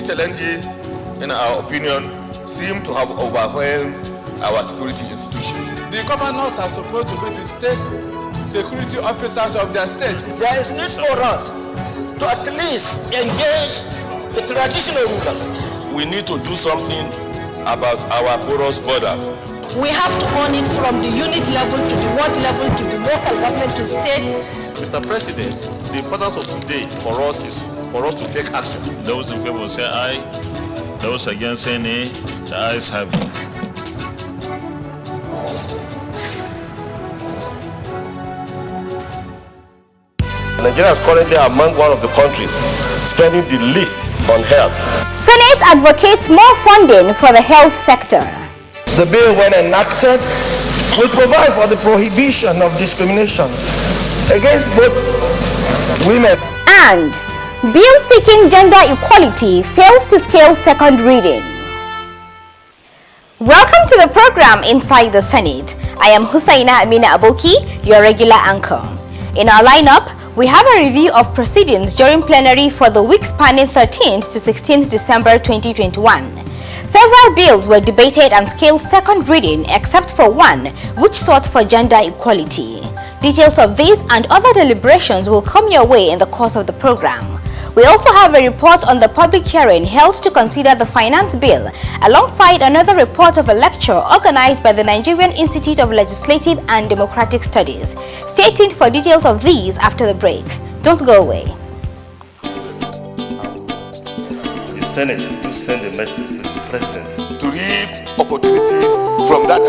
challenges, in our opinion, seem to have overwhelmed our security institutions. The governors are supposed to be the state security officers of their state. There is need for us to at least engage the traditional rulers. We need to do something about our porous borders. We have to own it from the unit level to the ward level to the local government to state. Mr. President, the importance of today for us is for us to take action. Those in favor say aye. Those against say nay. The ayes have it. Nigeria is currently among one of the countries spending the least on health. Senate advocates more funding for the health sector. The bill, when enacted, will provide for the prohibition of discrimination against both women. And bill seeking gender equality fails to scale second reading. Welcome to the program Inside the Senate. I am Hussaina Amina Aboki, your regular anchor. In our lineup, we have a review of proceedings during plenary for the week spanning 13th to 16th December 2021. Several bills were debated and scaled second reading except for one, which sought for gender equality. Details of these and other deliberations will come your way in the course of the program. We also have a report on the public hearing held to consider the finance bill, alongside another report of a lecture organized by the Nigerian Institute of Legislative and Democratic Studies. Stay tuned for details of these after the break. Don't go away. The Senate to send a message to the President to reap opportunities from that.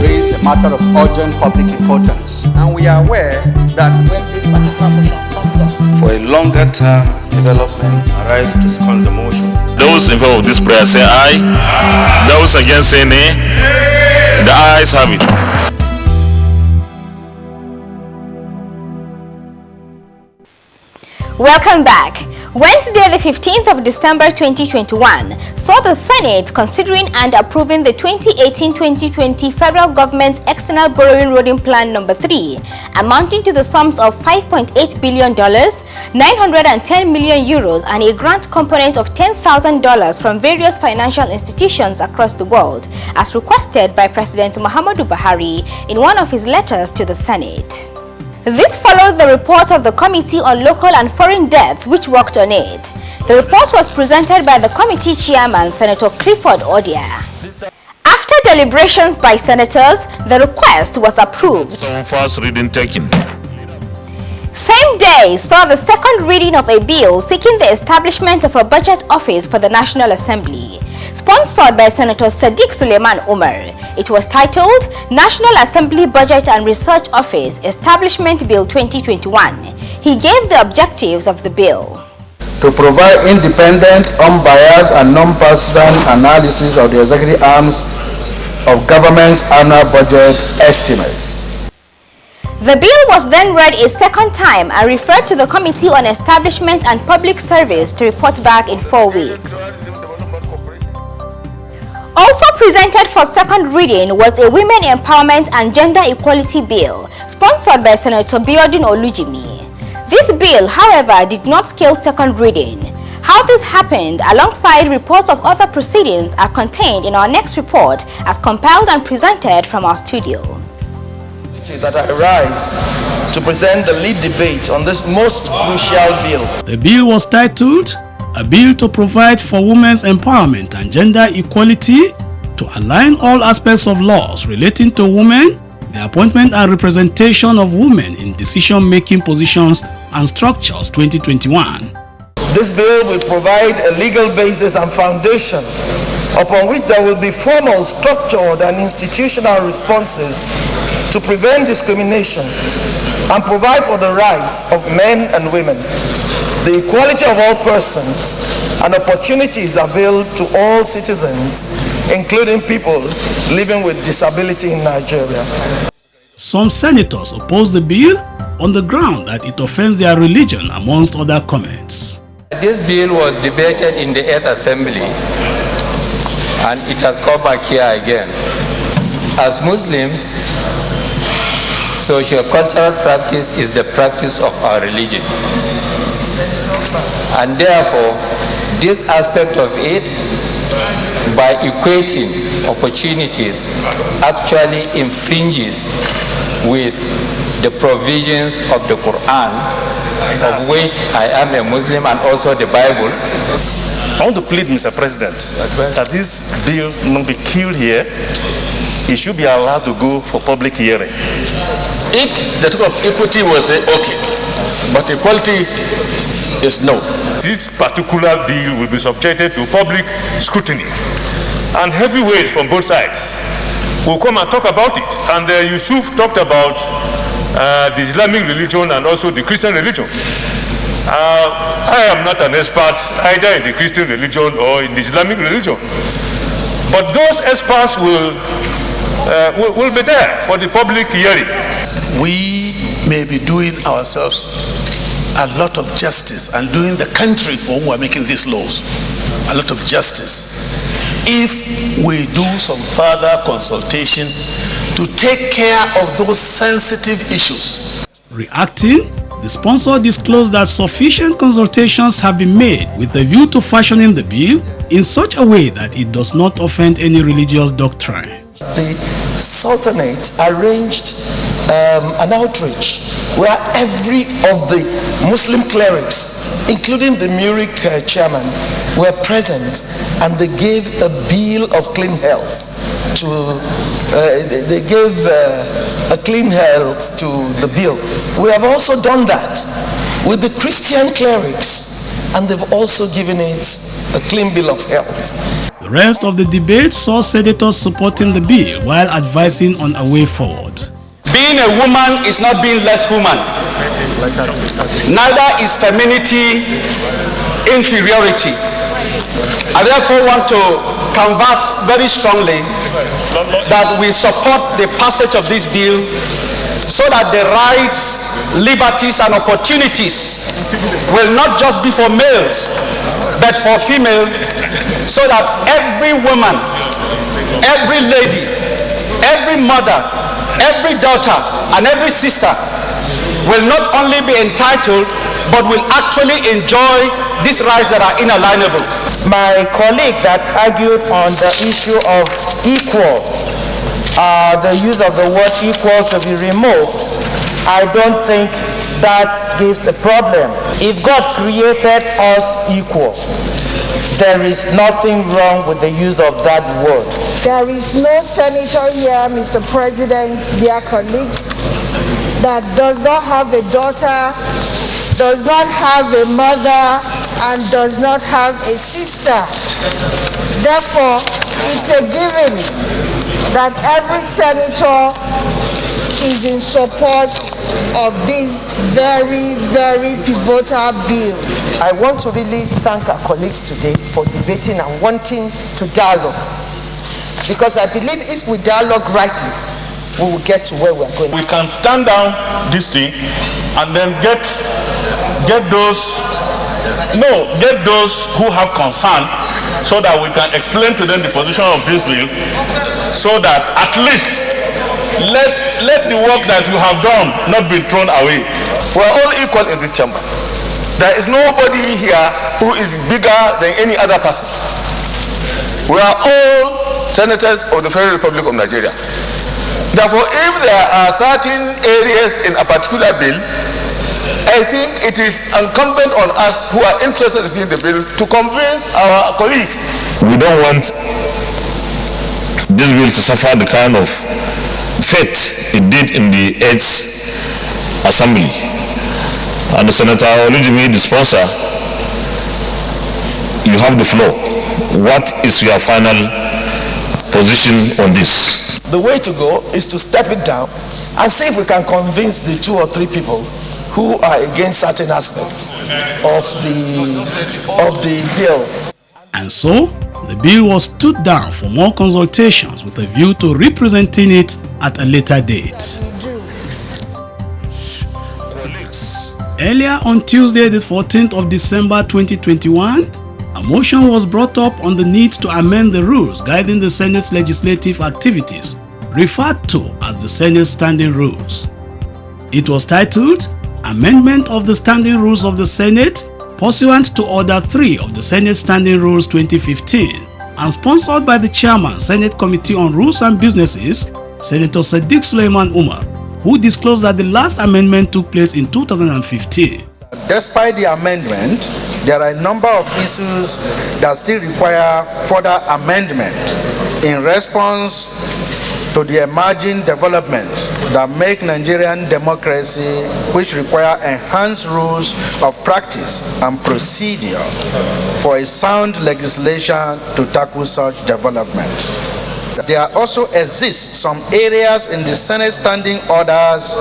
Raise a matter of urgent public importance, and we are aware that when this particular motion comes up for a longer term development, arise to second the motion. Those in favor of this prayer say aye. Those against say nay. The ayes have it. Welcome back. Wednesday, the 15th of December 2021, saw the Senate considering and approving the 2018-2020 federal government's external borrowing rolling plan number 3, amounting to the sums of $5.8 billion, 910 million euros, and a grant component of $10,000 from various financial institutions across the world, as requested by President Muhammadu Buhari in one of his letters to the Senate. This followed the report of the Committee on Local and Foreign Debts, which worked on it. The report was presented by the committee chairman, Senator Clifford Odia. After deliberations by senators, the request was approved. Some first reading taken. Same day saw the second reading of a bill seeking the establishment of a budget office for the National Assembly, sponsored by Senator Sadiq Suleiman Umar. It was titled National Assembly Budget and Research Office Establishment Bill 2021. He gave the objectives of the bill. To provide independent, unbiased and non-partisan analysis of the executive arms of government's annual budget estimates. The bill was then read a second time and referred to the Committee on Establishment and Public Service to report back in 4 weeks. Also presented for second reading was a Women Empowerment and Gender Equality Bill, sponsored by Senator Biodun Olujimi. This bill, however, did not scale second reading. How this happened, alongside reports of other proceedings, are contained in our next report as compiled and presented from our studio. That I rise to present the lead debate on this most crucial bill. The bill was titled A Bill to Provide for Women's Empowerment and Gender Equality to Align All Aspects of Laws Relating to Women, the Appointment and Representation of Women in Decision-Making Positions and Structures 2021. This bill will provide a legal basis and foundation upon which there will be formal, structured and institutional responses to prevent discrimination and provide for the rights of men and women, the equality of all persons, and opportunities availed to all citizens, including people living with disability in Nigeria. Some senators opposed the bill on the ground that it offends their religion, amongst other comments. This bill was debated in the 8th Assembly, and it has come back here again. As Muslims, socio-cultural practice is the practice of our religion, and therefore This aspect of it, by equating opportunities, actually infringes with the provisions of the Quran, of which I am a Muslim, and also the Bible. I want to plead, Mr. President, that this bill not be killed here. It should be allowed to go for public hearing. If the talk of equity was okay, but equality is no. This particular bill will be subjected to public scrutiny, and heavyweights from both sides will come and talk about it. And Yusuf talked about the Islamic religion and also the Christian religion. I am not an expert either in the Christian religion or in the Islamic religion, but those experts will be there for the public hearing. We may be doing ourselves a lot of justice and doing the country for whom we are making these laws a lot of justice if we do some further consultation to take care of those sensitive issues. Reacting, the sponsor disclosed that sufficient consultations have been made with a view to fashioning the bill in such a way that it does not offend any religious doctrine. The Sultanate arranged an outreach where every of the Muslim clerics, including the Murik chairman, were present, and they gave a bill of clean health to a clean health to the bill. We have also done that with the Christian clerics, and they've also given it a clean bill of health. The rest of the debate saw senators supporting the bill while advising on a way forward. Being a woman is not being less human. Neither is femininity inferiority. I therefore want to canvass very strongly that we support the passage of this bill so that the rights, liberties, and opportunities will not just be for males, but for females, so that every woman, every lady, every mother, every daughter, and every sister will not only be entitled, but will actually enjoy these rights that are inalienable. My colleague that argued on the issue of equal, the use of the word equal to be removed, I don't think that gives a problem. If God created us equal, there is nothing wrong with the use of that word. There is no senator here, Mr. President, dear colleagues, that does not have a daughter, does not have a mother, and does not have a sister. Therefore, it's a given that every senator is in support of this very, very pivotal bill. I want to really thank our colleagues today for debating and wanting to dialogue, because I believe if we dialogue rightly, we will get to where we are going. We can stand down this thing and then get those who have concern, so that we can explain to them the position of this bill, so that at least let the work that you have done not be thrown away. We are all equal in this chamber. There is nobody here who is bigger than any other person. We are all senators of the Federal Republic of Nigeria. Therefore, if there are certain areas in a particular bill, I think it is incumbent on us who are interested in the bill to convince our colleagues. We don't want this bill to suffer the kind of fate it did in the 8th Assembly. And Senator Olujimi, the sponsor, you have the floor. What is your final position on this? The way to go is to step it down and see if we can convince the 2 or 3 people who are against certain aspects of the bill. And so, the bill was stood down for more consultations with a view to representing it at a later date. Earlier on Tuesday, the 14th of December 2021, a motion was brought up on the need to amend the rules guiding the Senate's legislative activities, referred to as the Senate Standing Rules. It was titled Amendment of the Standing Rules of the Senate pursuant to Order 3 of the Senate Standing Rules 2015 and sponsored by the Chairman, Senate Committee on Rules and Businesses, Senator Sadiq Suleiman Umar, who disclosed that the last amendment took place in 2015. Despite the amendment, there are a number of issues that still require further amendment in response to the emerging developments that make Nigerian democracy, which require enhanced rules of practice and procedure for a sound legislation to tackle such developments. There also exist some areas in the Senate standing orders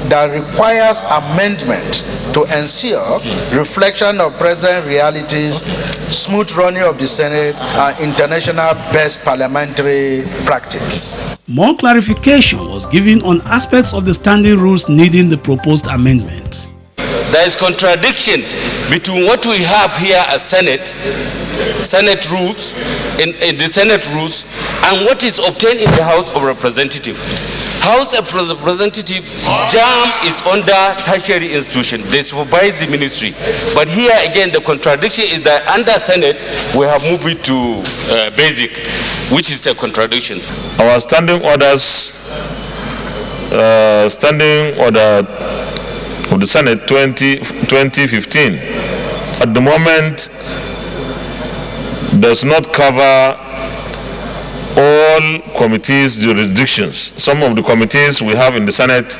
that requires amendment to ensure reflection of present realities, smooth running of the Senate, and international best parliamentary practice. More clarification was given on aspects of the standing rules needing the proposed amendment. There is contradiction between what we have here as Senate rules, in the Senate rules, and what is obtained in the House of Representatives. House of Representatives, JAM is under tertiary institution. They supervise the ministry. But here again, the contradiction is that under Senate, we have moved it to basic, which is a contradiction. Our standing orders, standing order of the Senate 2015, at the moment does not cover all committees' jurisdictions. Some of the committees we have in the Senate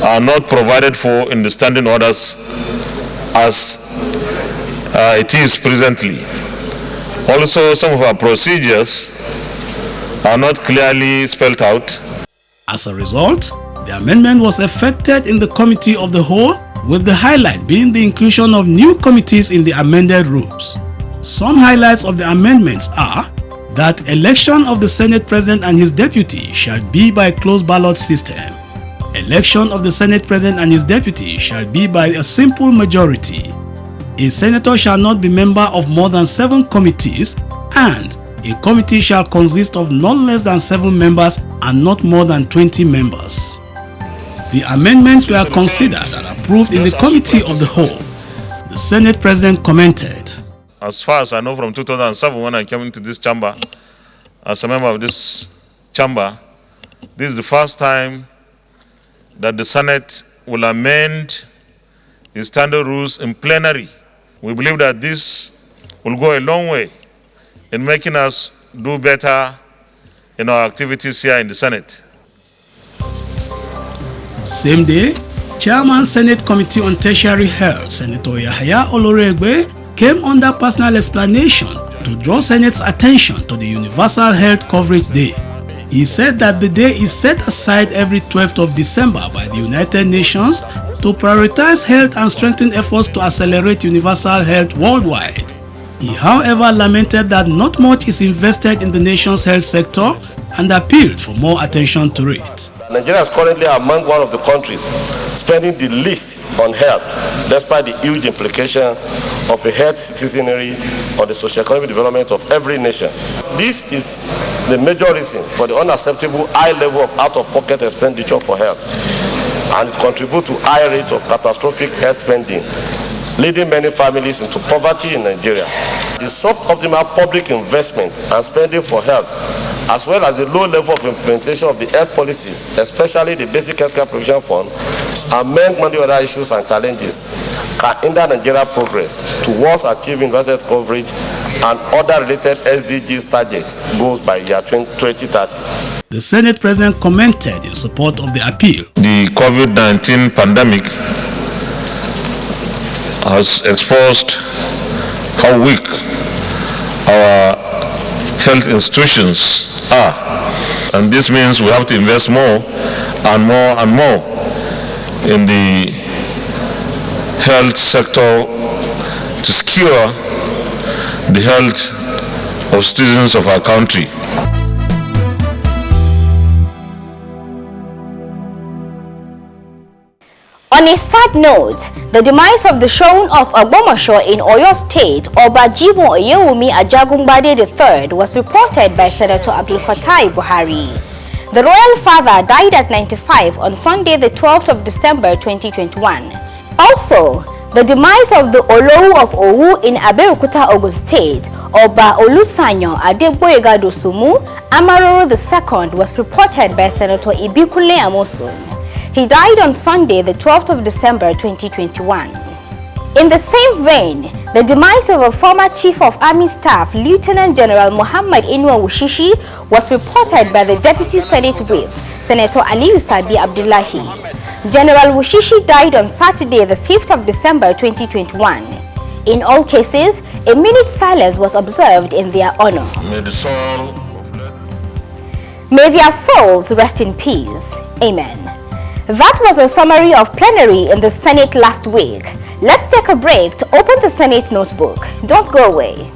are not provided for in the standing orders as it is presently. Also, some of our procedures are not clearly spelled out. As a result, the amendment was effected in the Committee of the Whole, with the highlight being the inclusion of new committees in the amended rules. Some highlights of the amendments are that election of the Senate President and his deputy shall be by closed ballot system. Election of the Senate President and his deputy shall be by a simple majority. A senator shall not be member of more than 7 committees, and a committee shall consist of not less than 7 members and not more than 20 members. The amendments were considered and approved in the Committee of the Whole. The Senate President commented, As far as I know, from 2007 when I came into this chamber, as a member of this chamber, this is the first time that the Senate will amend its standard rules in plenary. We believe that this will go a long way in making us do better in our activities here in the Senate. Same day, Chairman Senate Committee on Tertiary Health, Senator Yahaya Oloregbe, came under personal explanation to draw Senate's attention to the Universal Health Coverage Day. He said that the day is set aside every 12th of December by the United Nations to prioritize health and strengthen efforts to accelerate universal health worldwide. He, however, lamented that not much is invested in the nation's health sector and appealed for more attention to it. Nigeria is currently among one of the countries spending the least on health, despite the huge implication of a health citizenry on the socio-economic development of every nation. This is the major reason for the unacceptable high level of out-of-pocket expenditure for health, and it contributes to high rate of catastrophic health spending, leading many families into poverty in Nigeria. The suboptimal public investment and spending for health, as well as the low level of implementation of the health policies, especially the Basic Healthcare Provision Fund, among many other issues and challenges, can hinder Nigeria progress towards achieving universal coverage and other related SDGs targets goals by year 2030. The Senate President commented in support of the appeal. The COVID-19 pandemic has exposed how weak our health institutions are, and this means we have to invest more and more and more in the health sector to secure the health of citizens of our country. On a sad note, the demise of the Shogun of Agbomoso in Oyo State, Oba Jibo Oyewumi Ajagungbade III, was reported by Senator Abdul Fattah Buhari. The royal father died at 95 on Sunday, the 12th of December 2021. Also, The demise of the Olowu of Owu in Abeokuta, Ogun State, Oba Olusanyo Adegboyega Dosumu Amaroro II, was reported by Senator Ibikule Amosun. He died on Sunday, the 12th of December 2021. In the same vein, the demise of a former Chief of Army Staff, Lieutenant General Muhammad Inwa Wushishi, was reported by the Deputy Senate Whip, Senator Aliyu Sabi Abdullahi. General Wushishi died on Saturday, the 5th of December 2021. In all cases, a minute silence was observed in their honor. May their souls rest in peace. Amen. That was a summary of plenary in the Senate last week. Let's take a break to open the Senate notebook. Don't go away.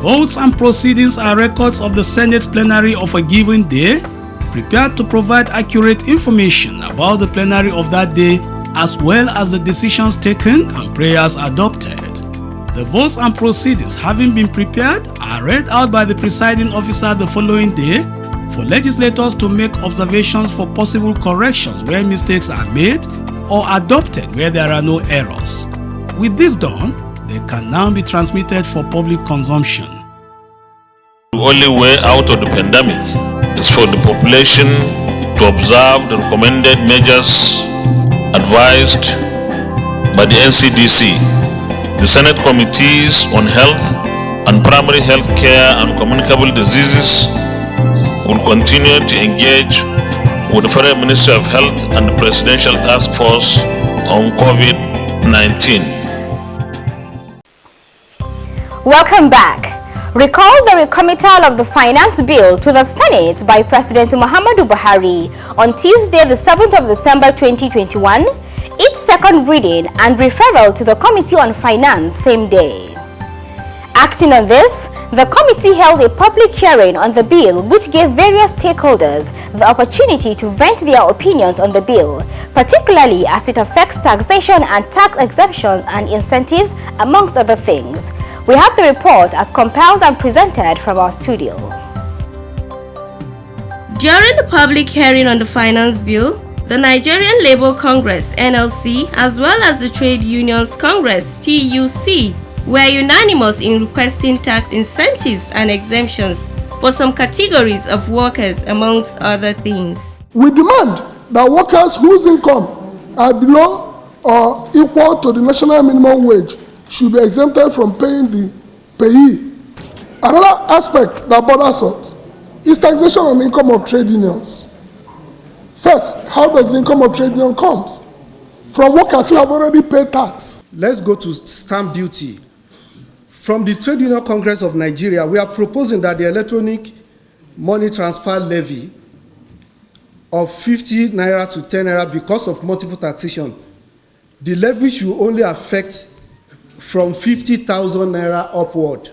Votes and proceedings are records of the Senate's plenary of a given day, prepared to provide accurate information about the plenary of that day, as well as the decisions taken and prayers adopted. The votes and proceedings having been prepared are read out by the presiding officer the following day for legislators to make observations for possible corrections where mistakes are made or adopted where there are no errors. With this done, they can now be transmitted for public consumption. The only way out of the pandemic is for the population to observe the recommended measures advised by the NCDC. The Senate Committees on Health and Primary Health Care and Communicable Diseases will continue to engage with the Federal Ministry of Health and the Presidential Task Force on COVID-19. Welcome back. Recall the recommittal of the Finance Bill to the Senate by President Muhammadu Buhari on Tuesday, the 7th of December 2021, its second reading and referral to the Committee on Finance same day. Acting on this, the committee held a public hearing on the bill which gave various stakeholders the opportunity to vent their opinions on the bill, particularly as it affects taxation and tax exemptions and incentives, amongst other things. We have the report as compiled and presented from our studio. During the public hearing on the Finance Bill, the Nigerian Labour Congress (NLC) as well as the Trade Unions Congress (TUC) were unanimous in requesting tax incentives and exemptions for some categories of workers, amongst other things. We demand that workers whose income are below or equal to the national minimum wage should be exempted from paying the payee. Another aspect that bothers us is taxation on the income of trade unions. First, how does the income of trade union come? From workers who have already paid tax. Let's go to stamp duty. From the Trade Union Congress of Nigeria, we are proposing that the electronic money transfer levy of 50 naira to 10 naira because of multiple taxation, the levy should only affect from 50,000 naira upward.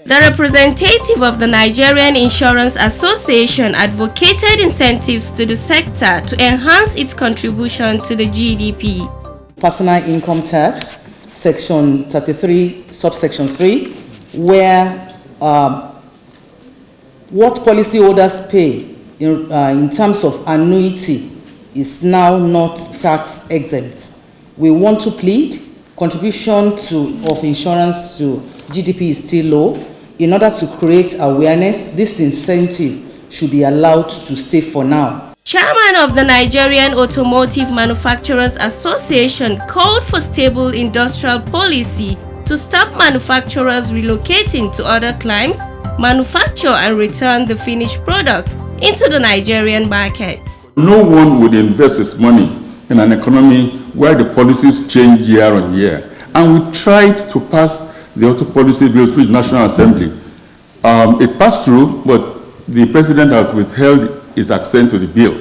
The representative of the Nigerian Insurance Association advocated incentives to the sector to enhance its contribution to the GDP. Personal income tax, section 33, subsection 3, where what policyholders pay in terms of annuity is now not tax exempt. We want to plead contribution of insurance to GDP is still low. In order to create awareness, this incentive should be allowed to stay for now. Chairman of the Nigerian Automotive Manufacturers Association called for stable industrial policy to stop manufacturers relocating to other climes, manufacture and return the finished products into the Nigerian market. No one would invest his money in an economy where the policies change year on year. And we tried to pass the auto policy bill through the National Assembly. It passed through, but the president has withheld his assent to the bill.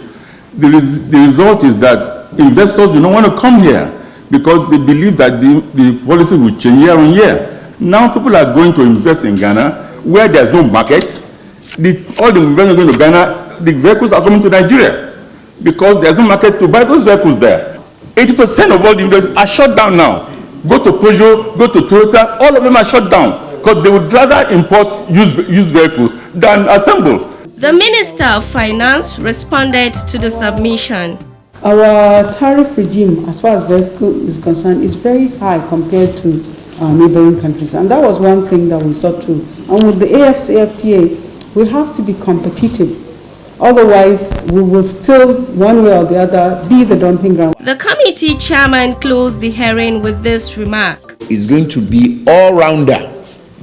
The result is that investors do not want to come here because they believe that the policy will change year on year. Now people are going to invest in Ghana where there's no market. All the investors going to Ghana, the vehicles are coming to Nigeria because there's no market to buy those vehicles there. 80% of all the investors are shut down now. Go to Peugeot, go to Toyota, all of them are shut down because they would rather import used vehicles than assemble. The Minister of Finance responded to the submission. Our tariff regime, as far as vehicle is concerned, is very high compared to neighboring countries, and that was one thing that we sought to. And with the AFCFTA, we have to be competitive. Otherwise, we will still, one way or the other, be the dumping ground. The committee chairman closed the hearing with this remark. It's going to be all-rounder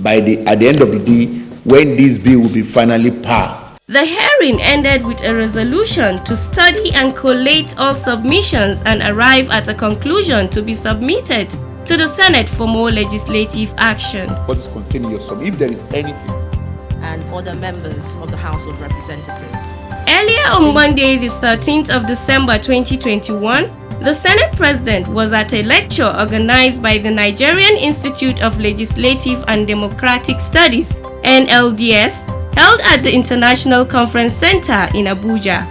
at the end of the day when this bill will be finally passed. The hearing ended with a resolution to study and collate all submissions and arrive at a conclusion to be submitted to the Senate for more legislative action. What is continuous? So if there is anything. And other members of the House of Representatives. Earlier on Monday, the 13th of December 2021, the Senate President was at a lecture organized by the Nigerian Institute of Legislative and Democratic Studies, NLDS, held at the International Conference Center in Abuja.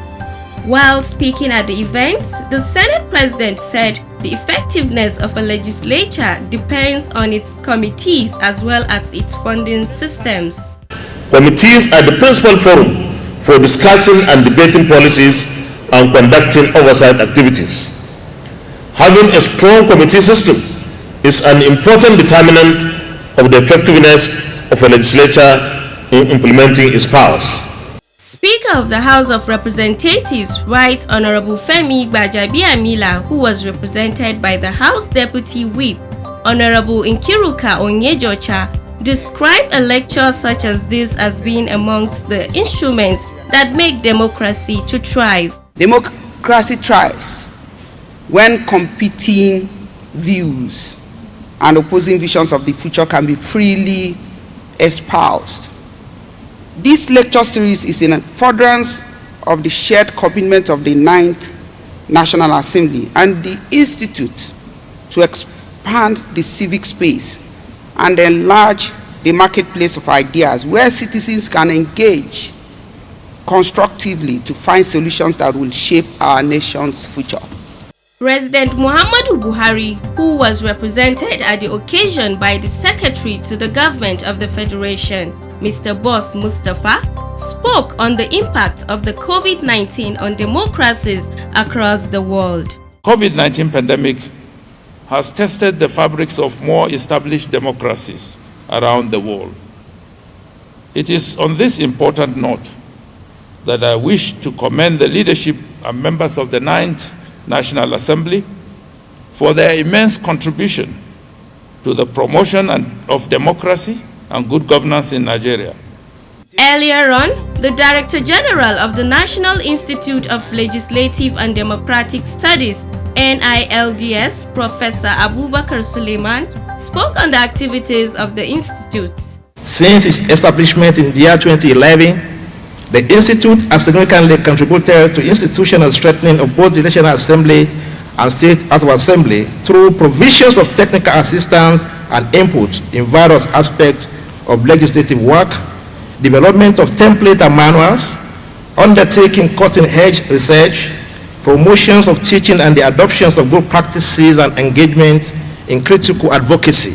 While speaking at the event, the Senate President said the effectiveness of a legislature depends on its committees as well as its funding systems. Committees are the principal forum for discussing and debating policies and conducting oversight activities. Having a strong committee system is an important determinant of the effectiveness of a legislature in implementing its powers. Speaker of the House of Representatives, Right Honorable Femi Gbajabiamila, who was represented by the House Deputy Whip, Honorable Nkiruka Onyejocha, described a lecture such as this as being amongst the instruments that make democracy to thrive. Democracy thrives when competing views and opposing visions of the future can be freely espoused. This lecture series is in furtherance of the shared commitment of the 9th National Assembly and the Institute to expand the civic space and enlarge the marketplace of ideas where citizens can engage constructively to find solutions that will shape our nation's future. President Muhammadu Buhari, who was represented at the occasion by the Secretary to the Government of the Federation, Mr. Boss Mustafa, spoke on the impact of the COVID-19 on democracies across the world. COVID-19 pandemic has tested the fabrics of more established democracies around the world. It is on this important note that I wish to commend the leadership and members of the 9th National Assembly for their immense contribution to the promotion of democracy and good governance in Nigeria. Earlier on, the Director General of the National Institute of Legislative and Democratic Studies, NILDS, Professor Abubakar Suleiman, spoke on the activities of the institute. Since its establishment in the year 2011, the Institute has significantly contributed to institutional strengthening of both the National Assembly and State House of Assembly through provisions of technical assistance and input in various aspects of legislative work, development of template and manuals, undertaking cutting-edge research, promotions of teaching and the adoptions of good practices and engagement in critical advocacy.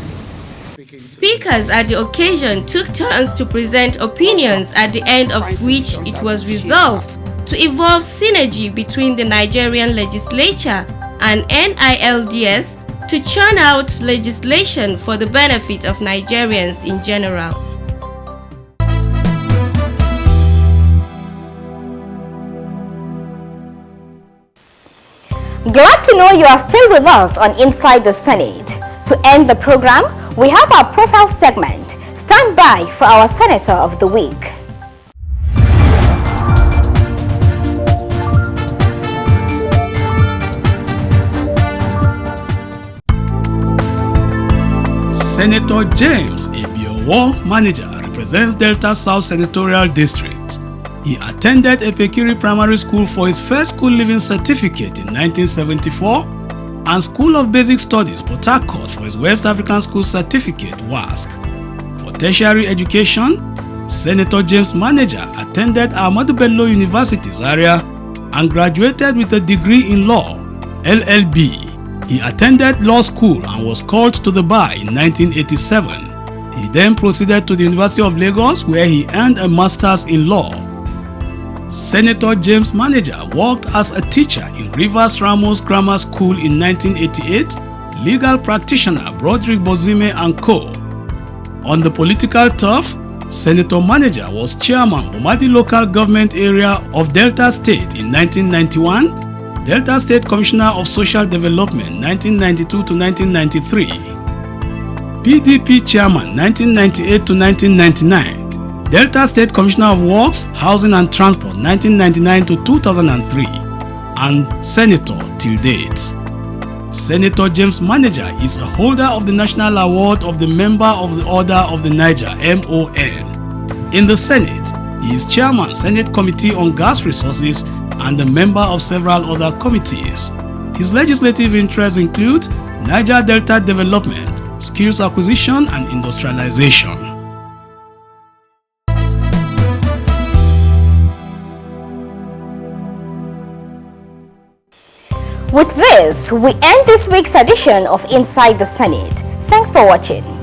Speakers at the occasion took turns to present opinions, at the end of which it was resolved to evolve synergy between the Nigerian legislature and NILDS to churn out legislation for the benefit of Nigerians in general. Glad to know you are still with us on Inside the Senate. To end the program, we have our profile segment. Stand by for our Senator of the Week. Senator James Ebiowo, manager, represents Delta South Senatorial District. He attended Epekiri Primary School for his first school leaving certificate in 1974 and School of Basic Studies, Port Harcourt, for his West African School Certificate, WASC. For tertiary education, Senator James Manager attended Ahmadu Bello University, Zaria, and graduated with a degree in law, LLB. He attended law school and was called to the bar in 1987. He then proceeded to the University of Lagos, where he earned a master's in law. Senator James Manager worked as a teacher in Rivers Ramos Grammar School in 1988, legal practitioner Broderick Bozime and co. On the political turf, Senator Manager was chairman Bomadi Local Government Area of Delta State in 1991, Delta State Commissioner of Social Development 1992 to 1993, PDP chairman 1998 to 1999, Delta State Commissioner of Works, Housing and Transport 1999 to 2003, and Senator till date. Senator James Manager is a holder of the National Award of the Member of the Order of the Niger, MON. In the Senate, he is chairman Senate Committee on Gas Resources and a member of several other committees. His legislative interests include Niger Delta Development, Skills Acquisition and Industrialization. With this, we end this week's edition of Inside the Senate. Thanks for watching.